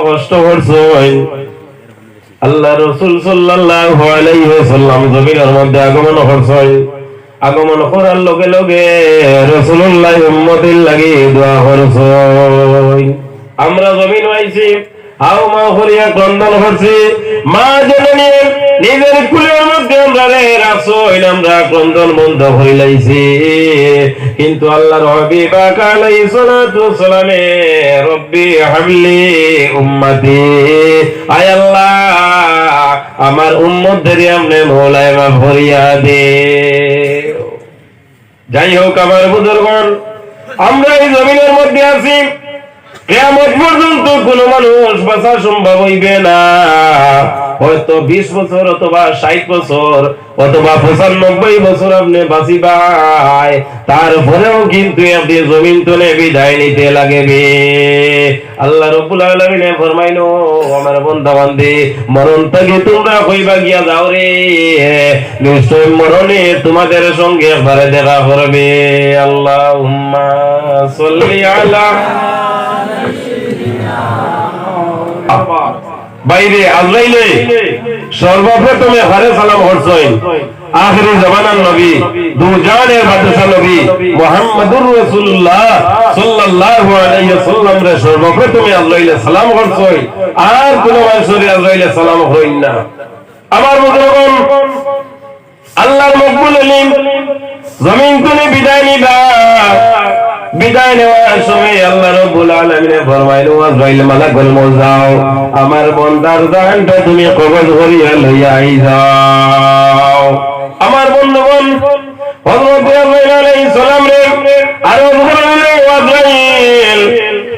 কষ্ট করছেন। আল্লাহ রাসূল সাল্লাল্লাহু আলাইহি ওয়াসাল্লাম জমিনের মধ্যে আগমন করছেন। আগমন করার লগে লগে রাসূলুল্লাহ উম্মতের লাগি দোয়া করছেন। আমরা জমিন আইছি, হাও মা করিয়া ক্রন্দন করছি, মা জননী নিজের কুলের মধ্যে আমরা রাখছই, আমরা ক্রন্দন বন্ধ হইলাইছি। কিন্তু আল্লাহর হাবিব আলাইহিস সালাতু ওয়াসসালামে রব্বি হাবলি উম্মতি, আয় আল্লাহ আমার উম্মতদের আপনি মওলায় মাফ করিয়া দে। যাই হোক আমার বুজুর্গগণ, আমরা এই জমিনের মধ্যে আছি, কিয়ামত পর্যন্ত কোন মানুষ বাঁচা সম্ভব হইবে না। হয়তো 20 বছর অথবা 60 বছর অথবা 95 বছর আপনি বাঁচিবাই, তারপরেও কিন্তু আপনি জমিন তলে বিদায় নিতে লাগবে। আল্লাহ রাব্বুল আলামিন ফরমাইলো, আমার বান্দা বান্দি মরণ থেকে তোমরা কইবা গিয়া যাও রে, নিশ্চয় মরণে তোমাদের সঙ্গে একবার দেখা করবে। আল্লাহুম্মা সাল্লি আলা বাইরে আজরাইলে সর্বপ্রথমে হারে সালাম করছেন আখিরি জামানার নবী, দুজানের বাদশা নবী মুহাম্মদুর রাসূলুল্লাহ সাল্লাল্লাহু আলাইহি ওয়াসাল্লাম রে সর্বপ্রথমে আজরাইলে সালাম করছেন। আর কোন মানুষের আজরাইলে সালাম হইন না। আমার বুজুর্গগণ, আল্লাহর মকবুল আলিম জমিন থেকে বিদায় নিবা। বিদায় নেওয়ার সময় আল্লাহ রাব্বুল আলামিন ফরমাইলো, আজরাইল মালাকুল মউত যাও, আমার বান্দার জানটা তুমি কবজ করিয়া লইয়া যাও। আমার বন্ধুগণ, হযরত আজরাইল আলাইহিস সালাম রে আরো বললেন, আজরাইল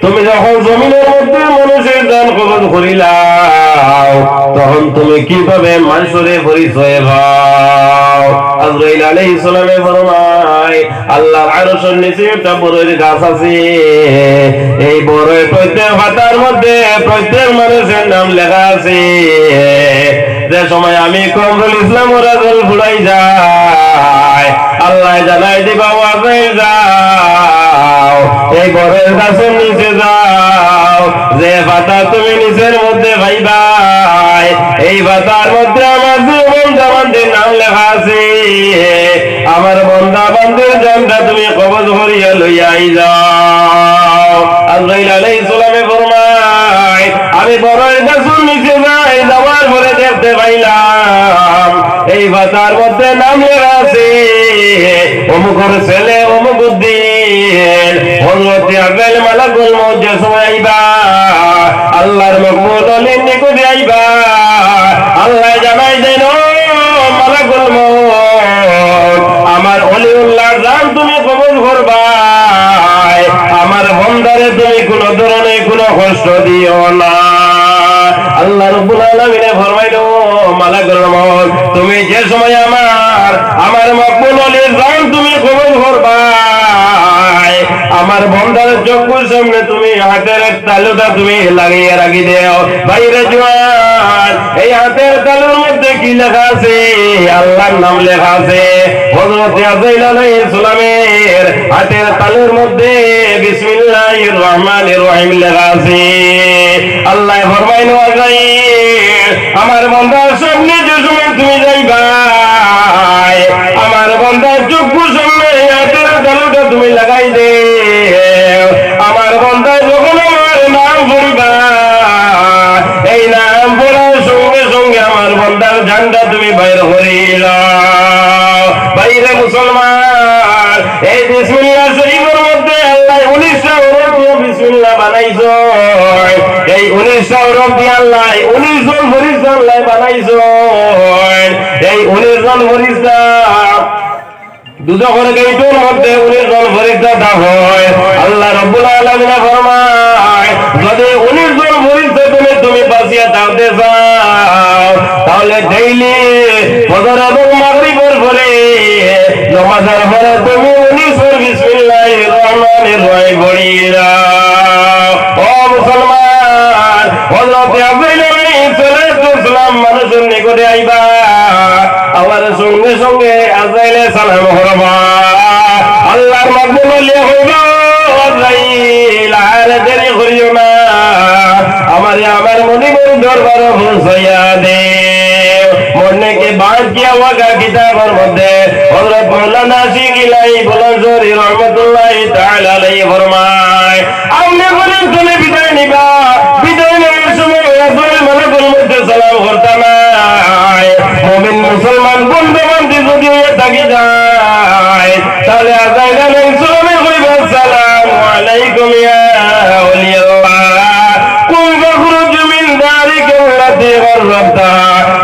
তুমি যখন জমিনের মধ্যে মানুষের জান কবজ করিলাও, তখন তুমি কিভাবে মানুষের পরিচয় পাও? আজরাইল আলাইহিস সালামে ফরমায়, আল্লাহর আরশের নিচে একটা বড়ের গাছ আছে, এই বড়ের প্রত্যেক পাতার মধ্যে প্রত্যেক মানুষের নাম লেখা আছে। যে সময় আমি কমরুল ইসলাম রাজুল ফুলাই যায়, আল্লাহ জানাই দিবা, আজরাইল যাও এই বড়ের গাছের নিচে যাও, যে পাতা তুমি নিচের মধ্যে পাইবাই এই পাতার মধ্যে আমার বন্ধা বান্ধবের নাম লেখা আছে। আমার বন্ধা বান্ধবের জানটা তুমি কবজ করিয়া লইয়া যাও। আজরাইল আলাইহিস সালামে ফরমায়, আমি বড়ের গাছের নিচে যাই, যাওয়ার পরে দেখতে পাইলাম এই পাতার মধ্যে নাম লেখা আছে অমুকের ছেলে অমুক উদ্দিন। হযরত আজরাইল মালাকুল মউত যে সময় আইবা, আল্লাহর মকবুল আলিম নিকটে আইবা, আল্লাহ জানাই দেন, মালাকুল মউত আমার ওলিউল্লাহ জান তুমি কবজ করবা, আমার বান্দারে তুমি কোন ধরনের কোন কষ্ট দিও না। আল্লাহ রাব্বুল আলামিন ফরমাইলো, মালাকুল মউত তুমি যে সময় আমার মকবুল আলীর জান তুমি কবজ করবা, আমার বান্দার চক্ষুর সামনে তুমি হাতের তালুটা তুমি লাগিয়ে রাখি দেও। বাইরে জওয়ান, এই হাতের তালুর মধ্যে কি লেখা আছে? আল্লাহর নাম লেখা আছে। হযরত আজরাইল আলাইহিস সালামের হাতের তালুর মধ্যে বিসমিল্লাহির রহমানির রহিম লেখা আছে। আল্লাহ ফরমাইলো, আজরাইল আমার বান্দার সামনে যে সময় তুমি যাইবা, আমার বান্দার চক্ষুর সামনে হাতের তালুটা তুমি লাগাই দে। আমার বান্দা যখন আমার নাম পড়িবা, এই নাম পড়ার সঙ্গে সঙ্গে আমার বান্দার জানটা তুমি বাইর করিলাও। বাইরে মুসলমান, এই বিসমিল্লাহ শরীফের মধ্যে আল্লাহ 19টা হরফ দিয়ে বিসমিল্লাহ বানাইছো। এই 19টা হরফ দিয়ে আল্লাহ 19 জন ফেরেশতা আল্লাহ বানাইছো। এই 19 জন ফেরেশতা দুজকের গেটের মধ্যে 19 জন ফেরেশতা দাও হয়। আল্লাহ রাব্বুল আলামিন ফরমায়, যদি 19 জন ফেরেশতা তুমি বাঁচিয়ে থাকতে চাও, তাহলে ডেইলি ফজর এবং মাগরিবের পরে নামাজের পরে তুমি 19 বার বিসমিল্লাহির রহমানির রহিম পড়িরা। ও মুসলমান, হযরত আজরাইল আলাইহিস সালাম মানুষের নিকটে আইবা, আমার সঙ্গে সঙ্গে আজরাইলে সালাম করবা। আল্লাহর মকবুল আলী হইবা, আজরাইল আর দেরি করিও না। আমার বাকিয়া ওয়াকা কিতাবের মধ্যে হযরত মাওলানা শিকিলাই বুলনজরি রাহমাতুল্লাহি তাআলা আলাইহি ফরমায় আপনি বলেন তুমি বিদায় নিবা বিদায় নেওয়ার সময় রাসূল মালাকুল মধ্যে সালাম করতে নাই মুমিন মুসলমান বন্ধু বান্ধব যদি থাকি যায় তাহলে আযাইনা সালামে কইবা আসসালামু আলাইকুম ইয়া ওলিয়াল্লাহ কুম ফখরুজ মিন দারিকা আল্লাতী গররতা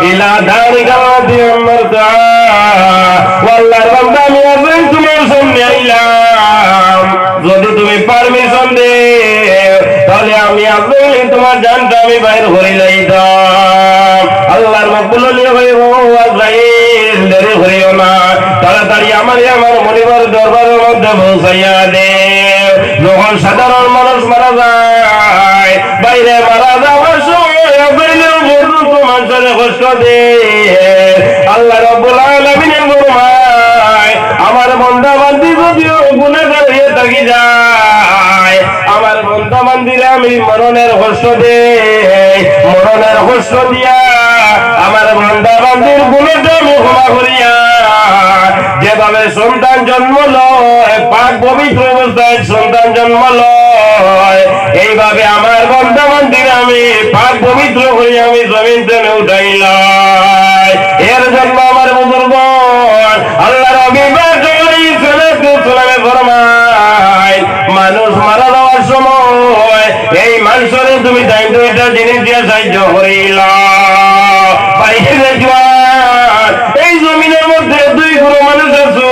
ইলা দারিকা আল্লাতী আমরতা ওয়াল্লাহর বান্দা আমি আছেন তোমার সামনে আইলাম যদি তুমি পারমিশন দে তাহলে আমি আজই তোমার জানটা আমি বাইর করে যাইতাম আল্লাহর মাকবুল হলে হইব আজরাইল দেরি করিও না তাড়াতাড়ি আমার মনিবার দরবারের মধ্যে পৌঁছাইয়া দে যখন সাধারণ মানুষ মারা যায় বাইরে মারা যাওয়ার সময় বাইরেও বড় তোমার সাথে কষ্ট দে আল্লাহ রাব্বুল আলামিনের ফরমায় আমার বান্দা বান্দি যদিও গুনাহগার হয়ে থাকি যায় আমার বান্দা বান্দিরে আমি মরণের কষ্ট দে মরণের কষ্ট দিয়া আমার বান্দা বান্দির গুনাহটা আমি ক্ষমা করিয়া যেভাবে সন্তান জন্ম লয় পাক পবিত্র অবস্থায় সন্তান জন্ম লয় এইভাবে আমার বান্দা বান্দির আমি পাক পবিত্র হয়ে আমি জমিন থেকে উঠাইলাই এর জন্য আমার বুজুর্গ আল্লাহর হাবিব সাল্লাল্লাহু ফরমায় মানুষ মারা যাওয়ার সময় এই মানুষের তুমি দায়িত্ব এটা জিনিস দিয়ে সাহায্য করিলা বাইরে জওয়ান এই জমিনের মধ্যে দুই গুরু মানুষ আছে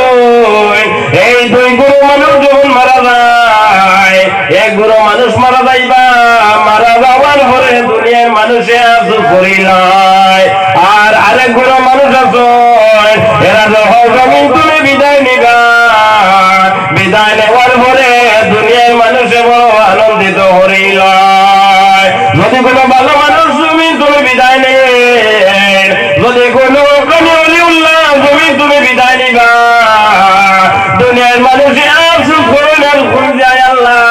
এই দুই গুরু মানুষ যখন মারা যায় এক গুরু মানুষ মারা যাইবা মারা যাওয়ার পরে দুনিয়ার মানুষে আজু করিলাই আর আরেক গুরু মানুষ আছে এরা যখন জমিন তুমি বিদায় নিবা বিদায় নেওয়ার পরে দুনিয়ার মানুষে বড় আনন্দিত করিলাই যদি কোনো ভালো মানুষ জমিন তুমি বিদায় নেন যদি কোনো অলিউল্লাহ জমিন তুমি বিদায় নিবা দুনিয়ার মানুষে আজু করেন আর কোন যায় আল্লাহ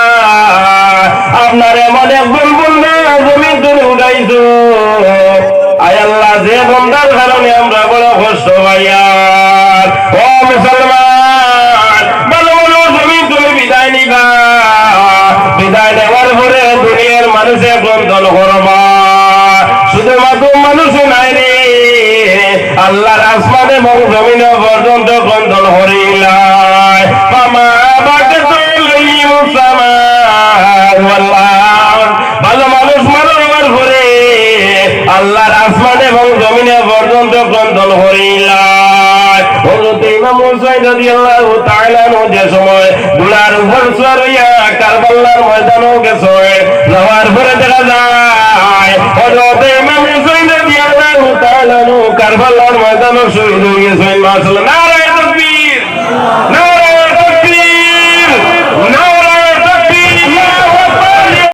আপনার এমন একজন বন্ধা জমিন তুমি উঠাইছো আয় আল্লাহ যে বন্ধার কারণে আমরা বড় কষ্ট পাইয়ার ও মুসলমান ভালো ভালো জমিন তুমি বিদায় নিবা বিদায় নেওয়ার পরে দুনিয়ার মানুষে ক্রন্দন করবা শুধুমাত্র মানুষ নাই রে আল্লাহর আসমানে এবং জমিন পর্যন্ত ক্রন্দন করিলাই মামা বাকে ভালো মানুষ মারা যাওয়ার পরে আল্লাহর আসমানে এবং জমিনে পর্যন্ত ক্রন্দন করিলাই হযরত ইমাম হুসাইন রাদিয়াল্লাহু তাআলা যে সময় গুলার উপর সওয়ার হইয়া কারবালার ময়দানে গেছে যাওয়ার পরে দেখা যায় হযরত ইমাম হুসাইন রাদিয়াল্লাহু তাআলা কারবালার ময়দানে শহীদ হয়ে গেছেন মাশাআল্লাহ